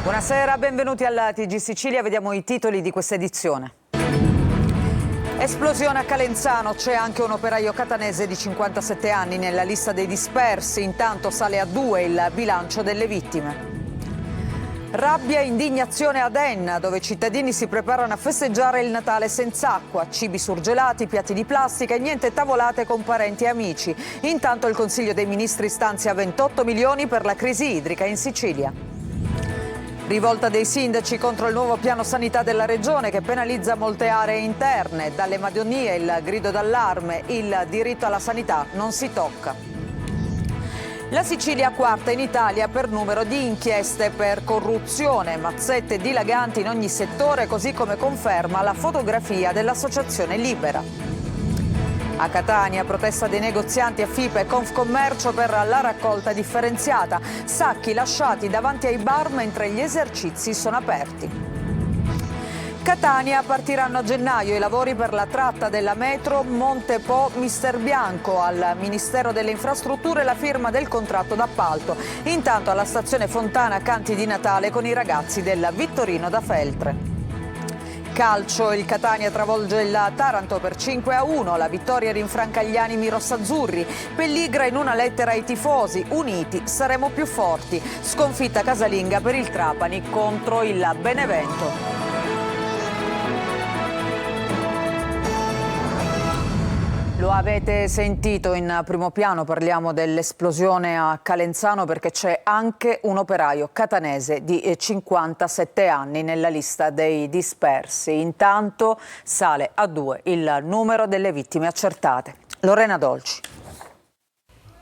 Buonasera, benvenuti alla TG Sicilia, vediamo i titoli di questa edizione. Esplosione a Calenzano, c'è anche un operaio catanese di 57 anni nella lista dei dispersi, intanto sale a 2 il bilancio delle vittime. Rabbia e indignazione ad Enna, dove i cittadini si preparano a festeggiare il Natale senza acqua, cibi surgelati, piatti di plastica e niente tavolate con parenti e amici. Intanto il Consiglio dei Ministri stanzia 28 milioni per la crisi idrica in Sicilia. Rivolta dei sindaci contro il nuovo piano sanità della regione che penalizza molte aree interne. Dalle Madonie il grido d'allarme, il diritto alla sanità non si tocca. La Sicilia quarta in Italia per numero di inchieste per corruzione, mazzette dilaganti in ogni settore, così come conferma la fotografia dell'Associazione Libera. A Catania, protesta dei negozianti a FIPE e Confcommercio per la raccolta differenziata. Sacchi lasciati davanti ai bar mentre gli esercizi sono aperti. Catania, partiranno a gennaio i lavori per la tratta della metro Monte Po Mister Bianco. Al Ministero delle Infrastrutture la firma del contratto d'appalto. Intanto alla stazione Fontana canti di Natale con i ragazzi del Vittorino da Feltre. Calcio, il Catania travolge il Taranto per 5-1, la vittoria rinfranca gli animi rossazzurri. Pelligra in una lettera ai tifosi, uniti saremo più forti. Sconfitta casalinga per il Trapani contro il Benevento. Lo avete sentito in primo piano, parliamo dell'esplosione a Calenzano perché c'è anche un operaio catanese di 57 anni nella lista dei dispersi. Intanto sale a 2 il numero delle vittime accertate. Lorena Dolci.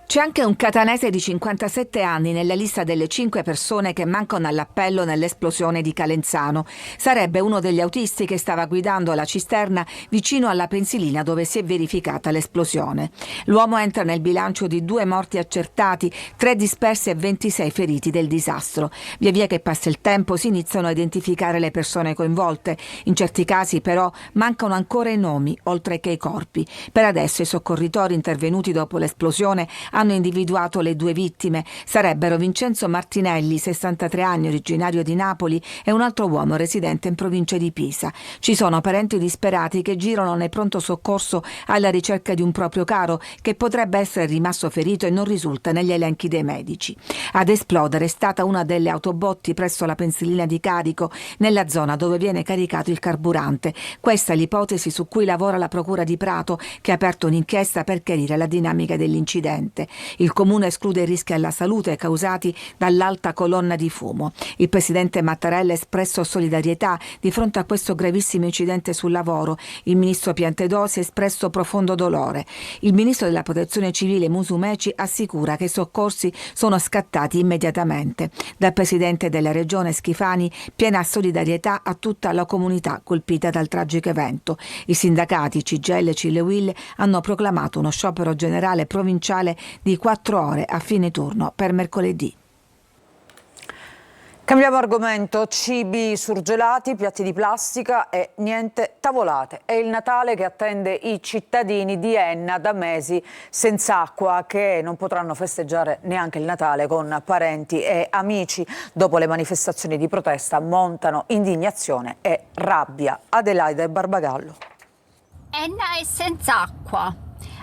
C'è anche un catanese di 57 anni nella lista delle 5 persone che mancano all'appello nell'esplosione di Calenzano. Sarebbe uno degli autisti che stava guidando la cisterna vicino alla pensilina dove si è verificata l'esplosione. L'uomo entra nel bilancio di 2 morti accertati, 3 dispersi e 26 feriti del disastro. Via via che passa il tempo si iniziano a identificare le persone coinvolte. In certi casi però mancano ancora i nomi, oltre che i corpi. Per adesso i soccorritori intervenuti dopo l'esplosione hanno individuato le 2 vittime. Sarebbero Vincenzo Martinelli, 63 anni, originario di Napoli, e un altro uomo residente in provincia di Pisa. Ci sono parenti disperati che girano nel pronto soccorso alla ricerca di un proprio caro che potrebbe essere rimasto ferito e non risulta negli elenchi dei medici. Ad esplodere è stata una delle autobotti presso la pensilina di carico nella zona dove viene caricato il carburante. Questa è l'ipotesi su cui lavora la Procura di Prato, che ha aperto un'inchiesta per chiarire la dinamica dell'incidente. Il comune esclude i rischi alla salute causati dall'alta colonna di fumo. Il presidente Mattarella ha espresso solidarietà di fronte a questo gravissimo incidente sul lavoro. Il ministro Piantedosi ha espresso profondo dolore. Il ministro della Protezione Civile Musumeci assicura che i soccorsi sono scattati immediatamente. Dal presidente della regione Schifani piena solidarietà a tutta la comunità colpita dal tragico evento. I sindacati CGIL e CIL-UIL hanno proclamato uno sciopero generale provinciale di 4 ore a fine turno per mercoledì. Cambiamo argomento, cibi surgelati, piatti di plastica e niente tavolate. È il Natale che attende i cittadini di Enna da mesi senza acqua, che non potranno festeggiare neanche il Natale con parenti e amici. Dopo le manifestazioni di protesta montano indignazione e rabbia. Adelaide Barbagallo. Enna è senza acqua.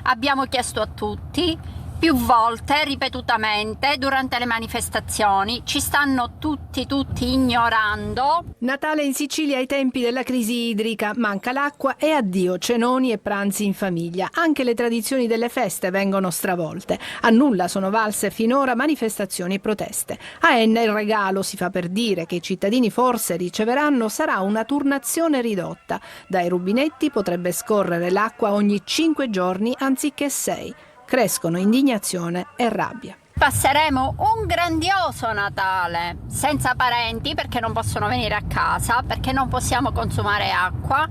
Abbiamo chiesto a tutti più volte, ripetutamente, durante le manifestazioni. Ci stanno tutti ignorando. Natale in Sicilia ai tempi della crisi idrica, manca l'acqua e addio cenoni e pranzi in famiglia. Anche le tradizioni delle feste vengono stravolte. A nulla sono valse finora manifestazioni e proteste. A Enna il regalo, si fa per dire, che i cittadini forse riceveranno sarà una turnazione ridotta. Dai rubinetti potrebbe scorrere l'acqua ogni 5 giorni anziché 6. Crescono indignazione e rabbia. Passeremo un grandioso Natale senza parenti perché non possono venire a casa, perché non possiamo consumare acqua.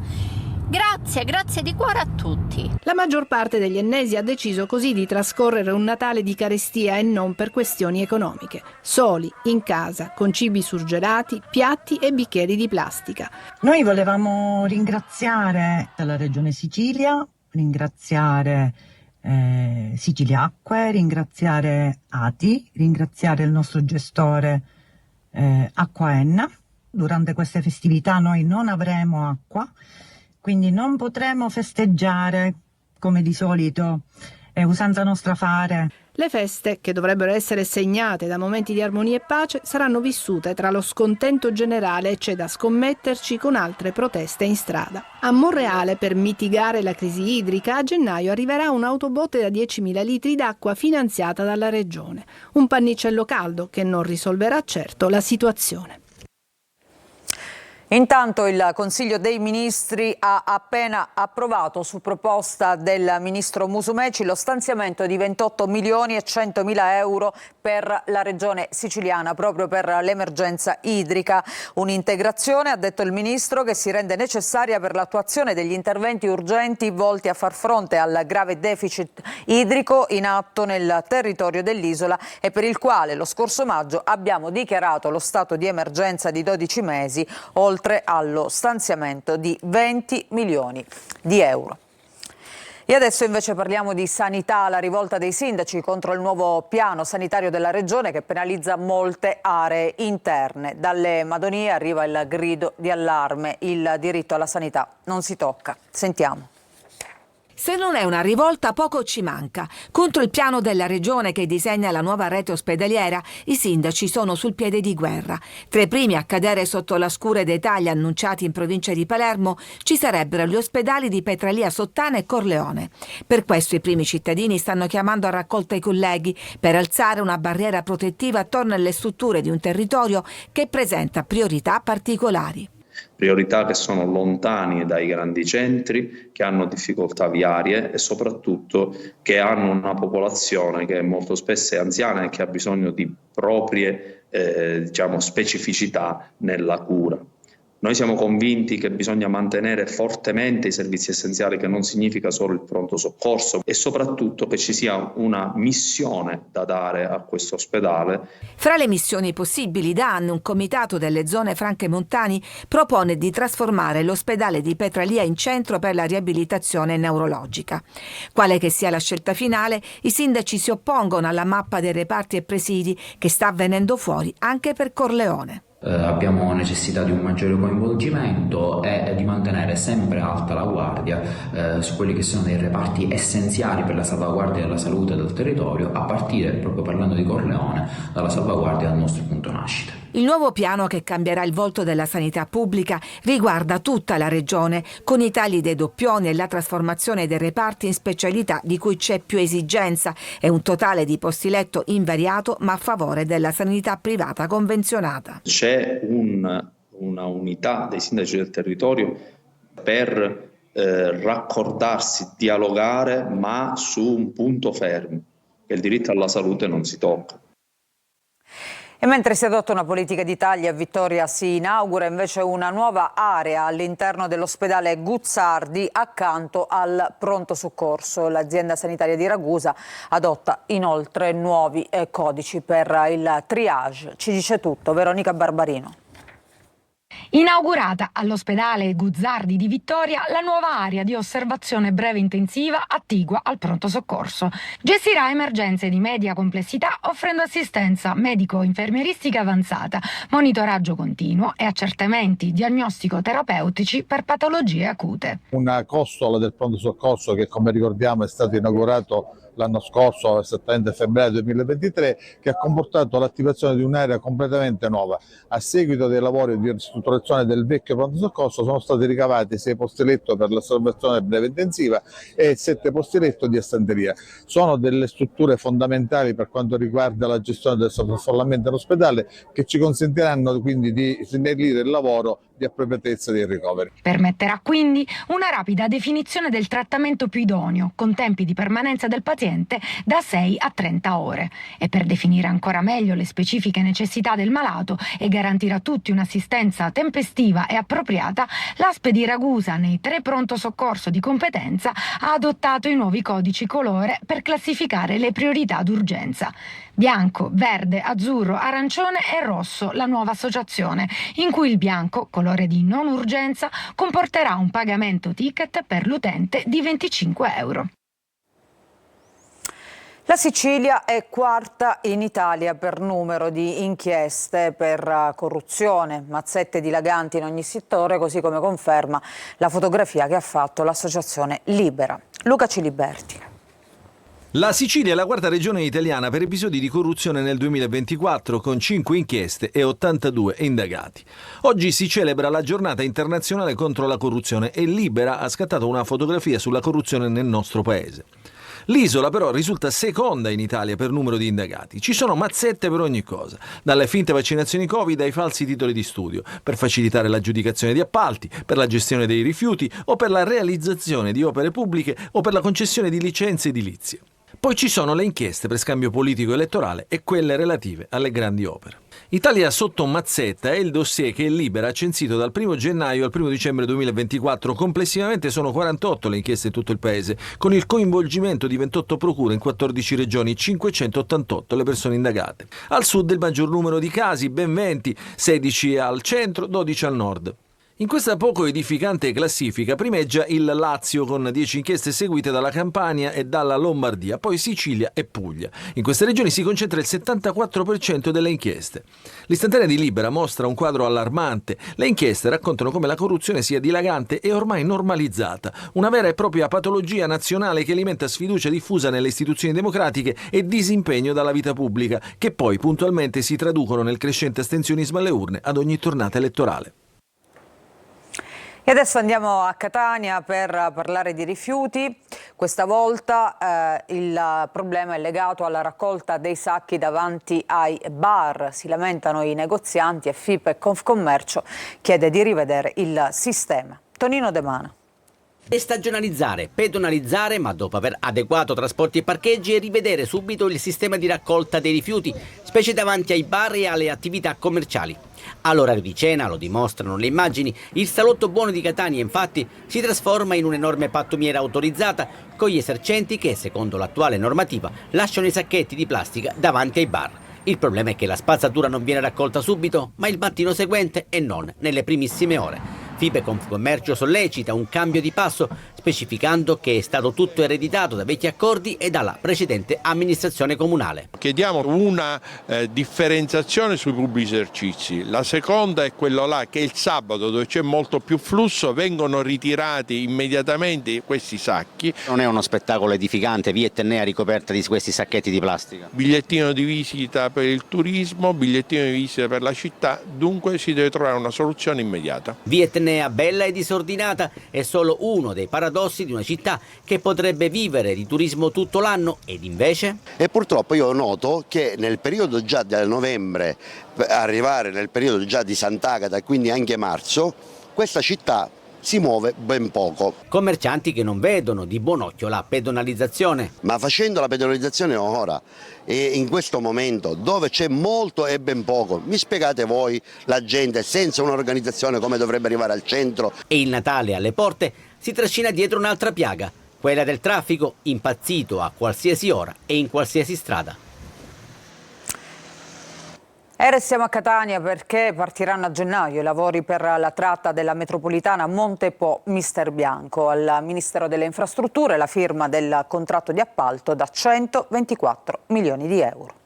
Grazie di cuore a tutti. La maggior parte degli ennesi ha deciso così di trascorrere un Natale di carestia e non per questioni economiche. Soli, in casa, con cibi surgelati, piatti e bicchieri di plastica. Noi volevamo ringraziare la Regione Sicilia, ringraziare Sicilia Acque, ringraziare ATI, ringraziare il nostro gestore acqua Enna. Durante queste festività noi non avremo acqua, quindi non potremo festeggiare come di solito, è usanza nostra fare. Le feste, che dovrebbero essere segnate da momenti di armonia e pace, saranno vissute tra lo scontento generale e c'è da scommetterci con altre proteste in strada. A Monreale, per mitigare la crisi idrica, a gennaio arriverà un'autobotte da 10.000 litri d'acqua finanziata dalla Regione. Un pannicello caldo che non risolverà certo la situazione. Intanto il Consiglio dei Ministri ha appena approvato, su proposta del Ministro Musumeci, lo stanziamento di 28.100.000 euro per la Regione siciliana, proprio per l'emergenza idrica. Un'integrazione, ha detto il Ministro, che si rende necessaria per l'attuazione degli interventi urgenti volti a far fronte al grave deficit idrico in atto nel territorio dell'isola e per il quale lo scorso maggio abbiamo dichiarato lo stato di emergenza di 12 mesi, oltre allo stanziamento di 20 milioni di euro. E adesso invece parliamo di sanità, la rivolta dei sindaci contro il nuovo piano sanitario della Regione che penalizza molte aree interne. Dalle Madonie arriva il grido di allarme: il diritto alla sanità non si tocca. Sentiamo. Se non è una rivolta, poco ci manca. Contro il piano della Regione che disegna la nuova rete ospedaliera, i sindaci sono sul piede di guerra. Tra i primi a cadere sotto la scure dei tagli annunciati in provincia di Palermo ci sarebbero gli ospedali di Petralia Sottana e Corleone. Per questo i primi cittadini stanno chiamando a raccolta i colleghi per alzare una barriera protettiva attorno alle strutture di un territorio che presenta priorità particolari. Priorità che sono lontani dai grandi centri, che hanno difficoltà viarie e soprattutto che hanno una popolazione che molto spesso è anziana e che ha bisogno di proprie specificità nella cura. Noi siamo convinti che bisogna mantenere fortemente i servizi essenziali, che non significa solo il pronto soccorso, e soprattutto che ci sia una missione da dare a questo ospedale. Fra le missioni possibili, da anni un comitato delle zone franche montane propone di trasformare l'ospedale di Petralia in centro per la riabilitazione neurologica. Quale che sia la scelta finale, i sindaci si oppongono alla mappa dei reparti e presidi che sta venendo fuori anche per Corleone. Abbiamo necessità di un maggiore coinvolgimento e di mantenere sempre alta la guardia su quelli che sono dei reparti essenziali per la salvaguardia della salute del territorio, a partire, proprio parlando di Corleone, dalla salvaguardia del nostro punto nascita. Il nuovo piano, che cambierà il volto della sanità pubblica, riguarda tutta la regione, con i tagli dei doppioni e la trasformazione dei reparti in specialità di cui c'è più esigenza e un totale di posti letto invariato, ma a favore della sanità privata convenzionata. C'è una unità dei sindaci del territorio per raccordarsi, dialogare, ma su un punto fermo, che il diritto alla salute non si tocca. E mentre si adotta una politica di tagli, a Vittoria si inaugura invece una nuova area all'interno dell'ospedale Guzzardi accanto al pronto soccorso. L'azienda sanitaria di Ragusa adotta inoltre nuovi codici per il triage. Ci dice tutto Veronica Barbarino. Inaugurata all'ospedale Guzzardi di Vittoria la nuova area di osservazione breve intensiva attigua al pronto soccorso. Gestirà emergenze di media complessità offrendo assistenza medico-infermieristica avanzata, monitoraggio continuo e accertamenti diagnostico-terapeutici per patologie acute. Una costola del pronto soccorso che, come ricordiamo, è stato inaugurato l'anno scorso, esattamente febbraio 2023, che ha comportato l'attivazione di un'area completamente nuova. A seguito dei lavori di ristrutturazione del vecchio pronto soccorso sono stati ricavati 6 posti letto per l'osservazione breve intensiva e 7 posti letto di assenteria. Sono delle strutture fondamentali per quanto riguarda la gestione del sovraffollamento in ospedale, che ci consentiranno quindi di snellire il lavoro di appropriatezza dei ricoveri. Permetterà quindi una rapida definizione del trattamento più idoneo, con tempi di permanenza del paziente da 6 a 30 ore. E per definire ancora meglio le specifiche necessità del malato e garantire a tutti un'assistenza tempestiva e appropriata, l'ASP di Ragusa, nei 3 pronto soccorso di competenza, ha adottato i nuovi codici colore per classificare le priorità d'urgenza. Bianco, verde, azzurro, arancione e rosso, la nuova associazione, in cui il bianco, colore di non urgenza, comporterà un pagamento ticket per l'utente di 25 euro. La Sicilia è quarta in Italia per numero di inchieste per corruzione, mazzette dilaganti in ogni settore, così come conferma la fotografia che ha fatto l'associazione Libera. Luca Ciliberti. La Sicilia è la quarta regione italiana per episodi di corruzione nel 2024, con 5 inchieste e 82 indagati. Oggi si celebra la giornata internazionale contro la corruzione e Libera ha scattato una fotografia sulla corruzione nel nostro paese. L'isola però risulta seconda in Italia per numero di indagati. Ci sono mazzette per ogni cosa, dalle finte vaccinazioni Covid ai falsi titoli di studio, per facilitare l'aggiudicazione di appalti, per la gestione dei rifiuti o per la realizzazione di opere pubbliche o per la concessione di licenze edilizie. Poi ci sono le inchieste per scambio politico-elettorale e quelle relative alle grandi opere. Italia sotto mazzetta è il dossier che Libera ha censito dal 1 gennaio al 1 dicembre 2024. Complessivamente sono 48 le inchieste in tutto il paese, con il coinvolgimento di 28 procure in 14 regioni, 588 le persone indagate. Al sud il maggior numero di casi, ben 20, 16 al centro, 12 al nord. In questa poco edificante classifica primeggia il Lazio con 10 inchieste seguite dalla Campania e dalla Lombardia, poi Sicilia e Puglia. In queste regioni si concentra il 74% delle inchieste. L'istantanea di Libera mostra un quadro allarmante. Le inchieste raccontano come la corruzione sia dilagante e ormai normalizzata, una vera e propria patologia nazionale che alimenta sfiducia diffusa nelle istituzioni democratiche e disimpegno dalla vita pubblica, che poi puntualmente si traducono nel crescente astensionismo alle urne ad ogni tornata elettorale. E adesso andiamo a Catania per parlare di rifiuti. Questa volta il problema è legato alla raccolta dei sacchi davanti ai bar. Si lamentano i negozianti e FIP e Confcommercio chiede di rivedere il sistema. Tonino De Mana. Stagionalizzare, pedonalizzare, ma dopo aver adeguato trasporti e parcheggi, e rivedere subito il sistema di raccolta dei rifiuti, specie davanti ai bar e alle attività commerciali. All'orario di cena, lo dimostrano le immagini, il salotto buono di Catania infatti si trasforma in un'enorme pattumiera autorizzata con gli esercenti che, secondo l'attuale normativa, lasciano i sacchetti di plastica davanti ai bar. Il problema è che la spazzatura non viene raccolta subito, ma il mattino seguente e non nelle primissime ore. FIP e Confcommercio sollecita un cambio di passo, specificando che è stato tutto ereditato da vecchi accordi e dalla precedente amministrazione comunale. Chiediamo una differenziazione sui pubblici esercizi. La seconda è quello là che il sabato, dove c'è molto più flusso, vengono ritirati immediatamente questi sacchi. Non è uno spettacolo edificante, via Etnea ricoperta di questi sacchetti di plastica. Bigliettino di visita per il turismo, bigliettino di visita per la città, dunque si deve trovare una soluzione immediata. Via Etnea bella e disordinata è solo uno dei paradossi di una città che potrebbe vivere di turismo tutto l'anno ed invece? E purtroppo io noto che nel periodo già del novembre, arrivare nel periodo già di Sant'Agata, quindi anche marzo, questa città si muove ben poco. Commercianti che non vedono di buon occhio la pedonalizzazione. Ma facendo la pedonalizzazione ora e in questo momento dove c'è molto e ben poco, mi spiegate voi la gente senza un'organizzazione come dovrebbe arrivare al centro? E il Natale alle porte si trascina dietro un'altra piaga, quella del traffico impazzito a qualsiasi ora e in qualsiasi strada. E restiamo a Catania perché partiranno a gennaio i lavori per la tratta della metropolitana Monte Po Misterbianco. Al Ministero delle Infrastrutture la firma del contratto di appalto da 124 milioni di euro.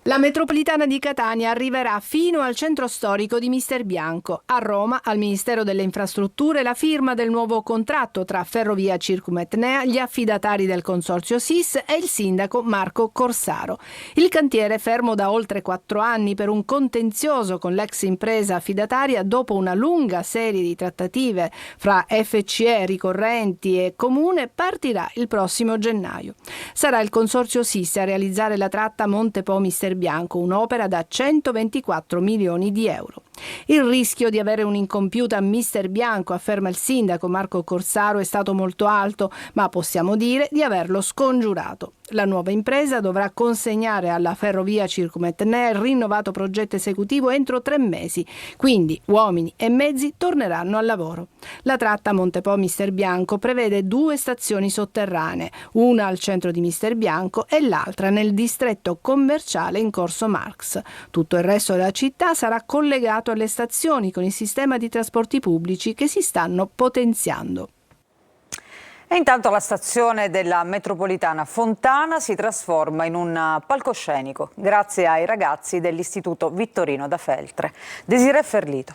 La metropolitana di Catania arriverà fino al centro storico di Misterbianco. A Roma, al Ministero delle Infrastrutture, la firma del nuovo contratto tra Ferrovia Circumetnea, gli affidatari del consorzio SIS e il sindaco Marco Corsaro. Il cantiere, fermo da oltre 4 anni per un contenzioso con l'ex impresa affidataria dopo una lunga serie di trattative fra FCE, ricorrenti e comune, partirà il prossimo gennaio. Sarà il consorzio SIS a realizzare la tratta Monte Po Misterbianco, un'opera da 124 milioni di euro. Il rischio di avere un'incompiuta Misterbianco, afferma il sindaco Marco Corsaro, è stato molto alto, ma possiamo dire di averlo scongiurato. La nuova impresa dovrà consegnare alla Ferrovia Circumetnea il rinnovato progetto esecutivo entro 3 mesi, quindi uomini e mezzi torneranno al lavoro. La tratta Monte Po Misterbianco prevede 2 stazioni sotterranee, una al centro di Misterbianco e l'altra nel distretto commerciale in Corso Marx. Tutto il resto della città sarà collegato alle stazioni con il sistema di trasporti pubblici che si stanno potenziando. E intanto la stazione della metropolitana Fontana si trasforma in un palcoscenico grazie ai ragazzi dell'Istituto Vittorino da Feltre. Desiree Ferlito.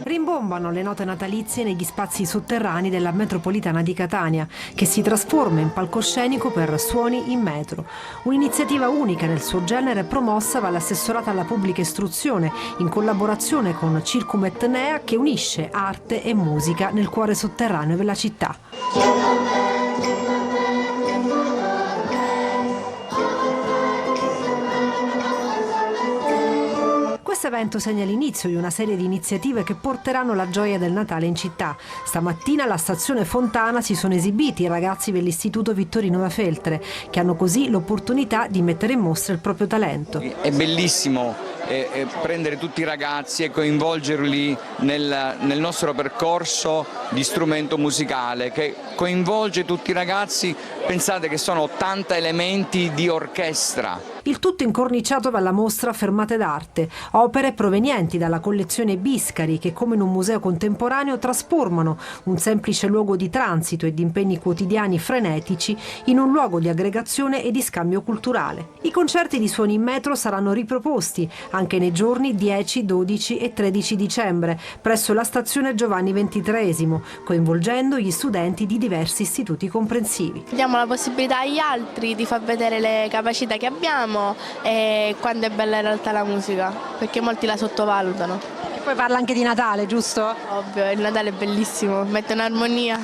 Rimbombano le note natalizie negli spazi sotterranei della metropolitana di Catania, che si trasforma in palcoscenico per Suoni in Metro. Un'iniziativa unica nel suo genere promossa dall'assessorato alla pubblica istruzione in collaborazione con Circum Etnea, che unisce arte e musica nel cuore sotterraneo della città. Questo evento segna l'inizio di una serie di iniziative che porteranno la gioia del Natale in città. Stamattina alla stazione Fontana si sono esibiti i ragazzi dell'Istituto Vittorino da Feltre, che hanno così l'opportunità di mettere in mostra il proprio talento. È bellissimo prendere tutti i ragazzi e coinvolgerli nel nostro percorso di strumento musicale, che coinvolge tutti i ragazzi. Pensate che sono 80 elementi di orchestra. Il tutto incorniciato dalla mostra Fermate d'Arte, opere provenienti dalla collezione Biscari che, come in un museo contemporaneo, trasformano un semplice luogo di transito e di impegni quotidiani frenetici in un luogo di aggregazione e di scambio culturale. I concerti di Suoni in Metro saranno riproposti anche nei giorni 10, 12 e 13 dicembre presso la stazione Giovanni XXIII, coinvolgendo gli studenti di diversi istituti comprensivi. Diamo la possibilità agli altri di far vedere le capacità che abbiamo e quando è bella in realtà la musica, perché molti la sottovalutano. E poi parla anche di Natale, giusto? Ovvio, il Natale è bellissimo, mette un'armonia.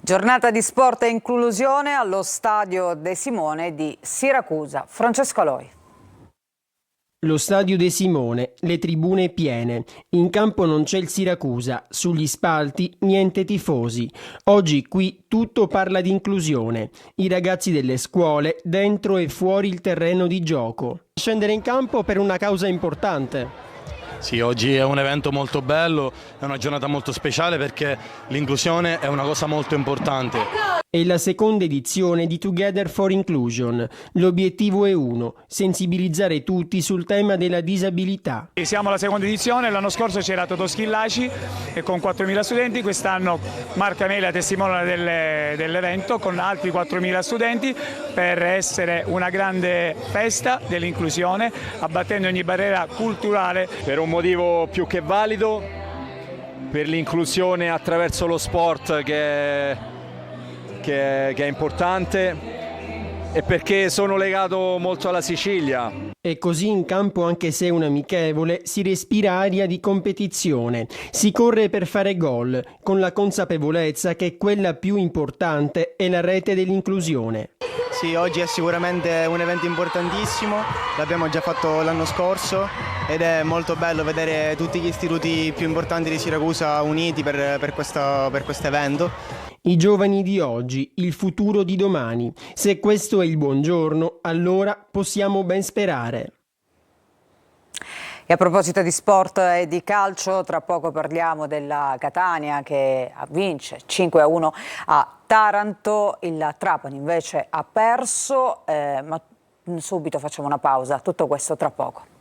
Giornata di sport e inclusione allo stadio De Simone di Siracusa. Francesco Aloi. Lo stadio De Simone, le tribune piene. In campo non c'è il Siracusa, sugli spalti niente tifosi. Oggi qui tutto parla di inclusione. I ragazzi delle scuole dentro e fuori il terreno di gioco. Scendere in campo per una causa importante. Sì, oggi è un evento molto bello, è una giornata molto speciale perché l'inclusione è una cosa molto importante. È la seconda edizione di Together for Inclusion. L'obiettivo è uno: sensibilizzare tutti sul tema della disabilità. Siamo alla seconda edizione, l'anno scorso c'era Totò Schillaci con 4.000 studenti, quest'anno Marco Amelia testimone dell'evento con altri 4.000 studenti per essere una grande festa dell'inclusione, abbattendo ogni barriera culturale. Per un motivo più che valido, per l'inclusione attraverso lo sport che è importante e perché sono legato molto alla Sicilia. E così in campo, anche se è un amichevole, si respira aria di competizione. Si corre per fare gol, con la consapevolezza che quella più importante è la rete dell'inclusione. Sì, oggi è sicuramente un evento importantissimo, l'abbiamo già fatto l'anno scorso ed è molto bello vedere tutti gli istituti più importanti di Siracusa uniti per questo evento. I giovani di oggi, il futuro di domani. Se questo è il buongiorno, allora possiamo ben sperare. E a proposito di sport e di calcio, tra poco parliamo della Catania che vince 5-1 a Taranto, il Trapani invece ha perso, ma subito facciamo una pausa, tutto questo tra poco.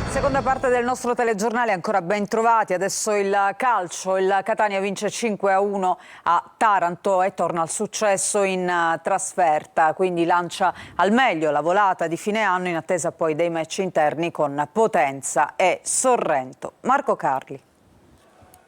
Seconda parte del nostro telegiornale, ancora ben trovati. Adesso il calcio, il Catania vince 5-1 a Taranto e torna al successo in trasferta, quindi lancia al meglio la volata di fine anno in attesa poi dei match interni con Potenza e Sorrento. Marco Carli.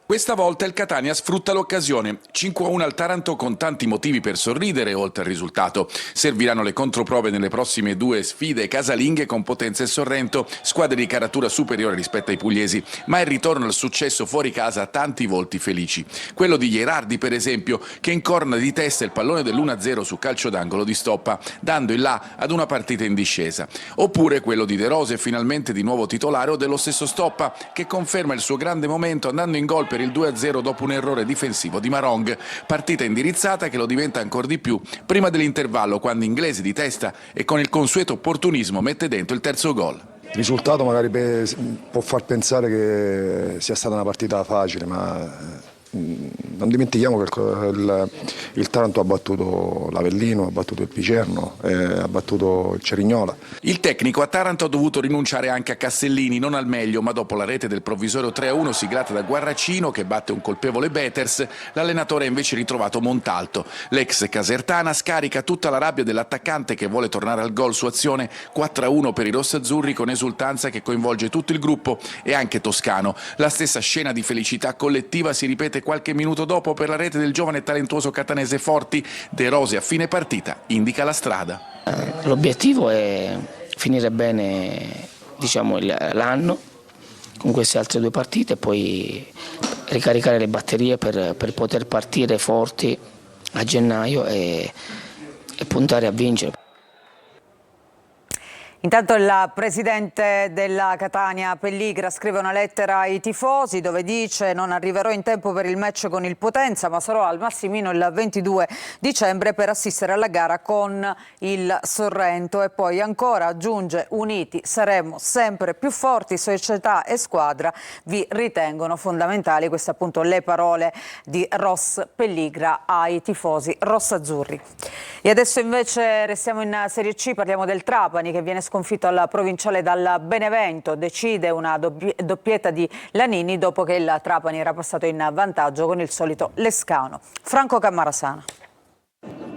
Questa volta il Catania sfrutta l'occasione. 5-1 al Taranto con tanti motivi per sorridere oltre al risultato. Serviranno le controprove nelle prossime due sfide casalinghe con Potenza e Sorrento, squadre di caratura superiore rispetto ai pugliesi, ma il ritorno al successo fuori casa ha tanti volti felici. Quello di Gherardi, per esempio, che incorna di testa il pallone dell'1-0 su calcio d'angolo di Stoppa, dando il là ad una partita in discesa. Oppure quello di De Rose, finalmente di nuovo titolare, o dello stesso Stoppa, che conferma il suo grande momento andando in gol per il 2-0 dopo un errore difensivo di Marong, partita indirizzata che lo diventa ancora di più prima dell'intervallo, quando Inglese di testa e con il consueto opportunismo mette dentro il terzo gol. risultato magari può far pensare che sia stata una partita facile, ma non dimentichiamo che il Taranto ha battuto l'Avellino, ha battuto il Picerno, ha battuto il Cerignola. Il tecnico a Taranto ha dovuto rinunciare anche a Castellini, non al meglio, ma dopo la rete del provvisorio 3-1 siglata da Guarracino che batte un colpevole Beters, l'allenatore ha invece ritrovato Montalto. L'ex Casertana scarica tutta la rabbia dell'attaccante che vuole tornare al gol su azione 4-1 per i rossazzurri con esultanza che coinvolge tutto il gruppo e anche Toscano. La stessa scena di felicità collettiva si ripete qualche minuto dopo per la rete del giovane e talentuoso catanese Forti. De Rose a fine partita indica la strada. L'obiettivo è finire bene, diciamo, l'anno con queste altre 2 partite e poi ricaricare le batterie per poter partire forti a gennaio e puntare a vincere. Intanto il presidente della Catania Pelligra scrive una lettera ai tifosi dove dice: non arriverò in tempo per il match con il Potenza, ma sarò al Massimino il 22 dicembre per assistere alla gara con il Sorrento. E poi ancora aggiunge: uniti saremo sempre più forti, società e squadra vi ritengono fondamentali. Queste appunto le parole di Ross Pelligra ai tifosi rossazzurri. E adesso invece restiamo in Serie C, parliamo del Trapani che viene sconfitto alla provinciale dal Benevento, decide una doppietta di Lanini dopo che il Trapani era passato in vantaggio con il solito Lescano. Franco Cammarasana.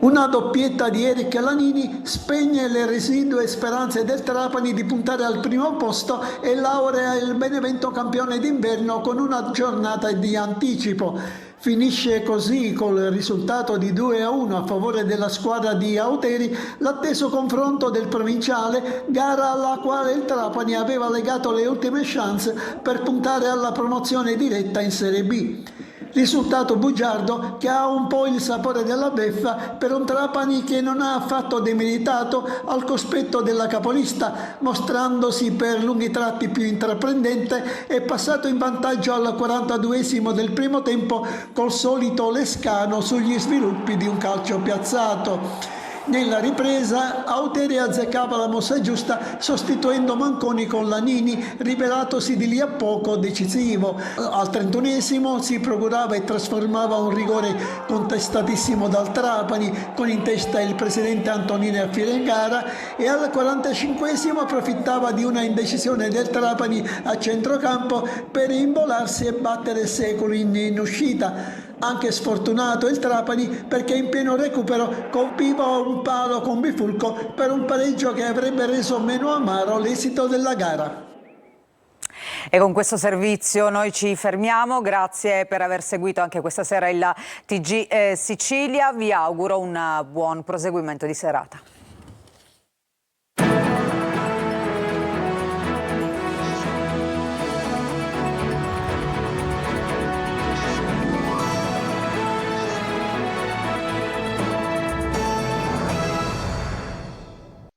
Una doppietta di Eric Lanini spegne le residue speranze del Trapani di puntare al primo posto e laurea il Benevento campione d'inverno con una giornata di anticipo. Finisce così col risultato di 2-1 a favore della squadra di Auteri l'atteso confronto del provinciale, gara alla quale il Trapani aveva legato le ultime chance per puntare alla promozione diretta in Serie B. Risultato bugiardo che ha un po' il sapore della beffa per un Trapani che non ha affatto demeritato al cospetto della capolista, mostrandosi per lunghi tratti più intraprendente, è passato in vantaggio al 42esimo del primo tempo col solito Lescano sugli sviluppi di un calcio piazzato. Nella ripresa Auteri azzeccava la mossa giusta sostituendo Manconi con Lanini, rivelatosi di lì a poco decisivo. Al 31esimo si procurava e trasformava un rigore contestatissimo dal Trapani con in testa il presidente Antonini a fine gara, e al 45esimo approfittava di una indecisione del Trapani a centrocampo per imbolarsi e battere Secolo in uscita. Anche sfortunato il Trapani perché in pieno recupero colpiva un palo con Bifulco per un pareggio che avrebbe reso meno amaro l'esito della gara. E con questo servizio noi ci fermiamo, grazie per aver seguito anche questa sera il TG Sicilia, vi auguro un buon proseguimento di serata.